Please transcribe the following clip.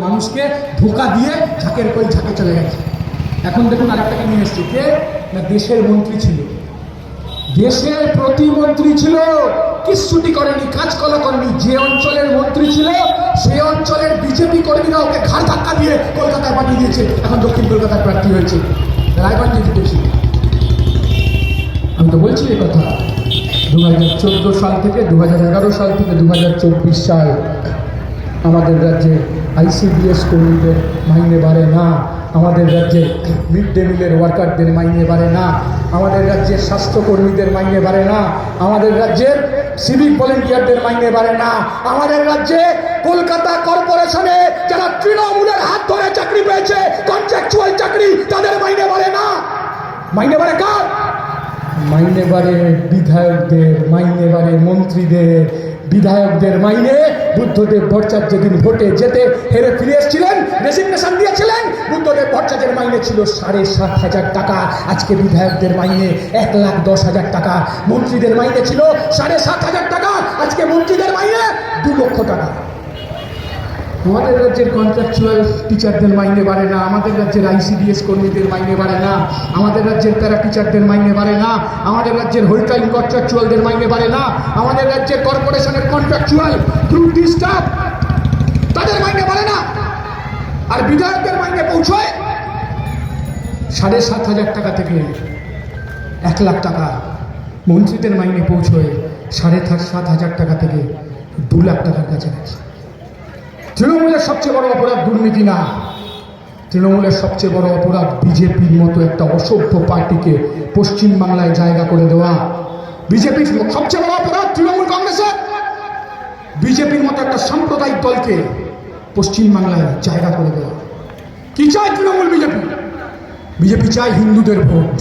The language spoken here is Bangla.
মানুষকে ধোকা দিয়ে ঝাঁকের কই ঝাঁকে চলে গেছে। এখন দেখুন আরেকটাকে নিয়ে এসছে, কে না দেশের মন্ত্রী ছিল, দেশের প্রতিমন্ত্রী ছিল, কিচ্ছুটি করেনি, কাজকলা করেনি। যে অঞ্চলের মন্ত্রী ছিল সেই অঞ্চলের বিজেপি কর্মীরা ওকে ঘাড় ধাক্কা দিয়ে কলকাতায় পাঠিয়ে দিয়েছে। এখন দক্ষিণ কলকাতায় প্রার্থী হয়েছে, রায়গঞ্জে জিতেছি। আমি তো বলছি এই কথা 2014 সাল থেকে 2011 সাল থেকে 2024 সাল আমাদের রাজ্যে আইসিডিএস কর্মীদের মাইনে বাড়ে না, আমাদের রাজ্যে মিড ডে মিলের ওয়ার্কারদের মাইনে বাড়ে না, আমাদের রাজ্যের স্বাস্থ্যকর্মীদের মাইনে বাড়ে না, আমাদের রাজ্যের সিভিক ভলেন্টিয়ারদের মাইনে বাড়ে না, আমাদের রাজ্যে কলকাতা কর্পোরেশনে যারা তৃণমূলের হাত ধরে চাকরি পেয়েছে, কন্ট্রাকচুয়াল চাকরি, তাদের মাইনে বাড়ে না। মাইনে বাড়ে কার? মাইনে বাড়ে বিধায়কদের, মাইনে বাড়ে মন্ত্রীদের। বিধায়কদের মাইনে বুদ্ধদেব ভট্টাচার্য যেদিন ভোটে যেতে হেরে ফিরে এসেছিলেন, রেজিগনেশন দিয়েছিলেন, বুদ্ধদেব ভট্টাচার্যের মাইনে ছিল 7,500 টাকা। আজকে বিধায়কদের মাইনে 1,10,000 টাকা। মন্ত্রীদের মাইনে ছিল 7,500 টাকা, আজকে মন্ত্রীদের মাইনে 2 লক্ষ টাকা। আমাদের রাজ্যের কন্ট্রাকচুয়াল টিচারদের মাইনে বাড়ে না, আমাদের রাজ্যের আইসিডিএস কর্মীদের মাইনে বাড়ে না, আমাদের রাজ্যের প্যারা টিচারদের মাইনে বাড়ে না, আমাদের রাজ্যের হোল টাইম কন্ট্রাকচুয়ালদের মাইনে বাড়ে না, আমাদের রাজ্যের কর্পোরেশনের কন্ট্রাকচুয়াল গ্রুপ ডি স্টাফ তাদের মাইনে বাড়ে না। আর বিধায়কদের মাইনে পৌঁছয় 7,500 টাকা থেকে 1 লাখ টাকা। মন্ত্রীদের মাইনে পৌঁছয় 7,500 টাকা থেকে 2 লাখ টাকার কাছাকাছি। তৃণমূলের সবচেয়ে বড় অপরাধ দুর্নীতি না, তৃণমূলের সবচেয়ে বড় অপরাধ বিজেপির মতো একটা অসভ্য পার্টিকে পশ্চিমবাংলায় জায়গা করে দেওয়া। বিজেপির সবচেয়ে বড় অপরাধ তৃণমূল কংগ্রেসের বিজেপির মতো একটা সাম্প্রদায়িক দলকে পশ্চিমবাংলায় জায়গা করে দেওয়া। কি চায় তৃণমূল? বিজেপি চায় হিন্দুদের ভোট।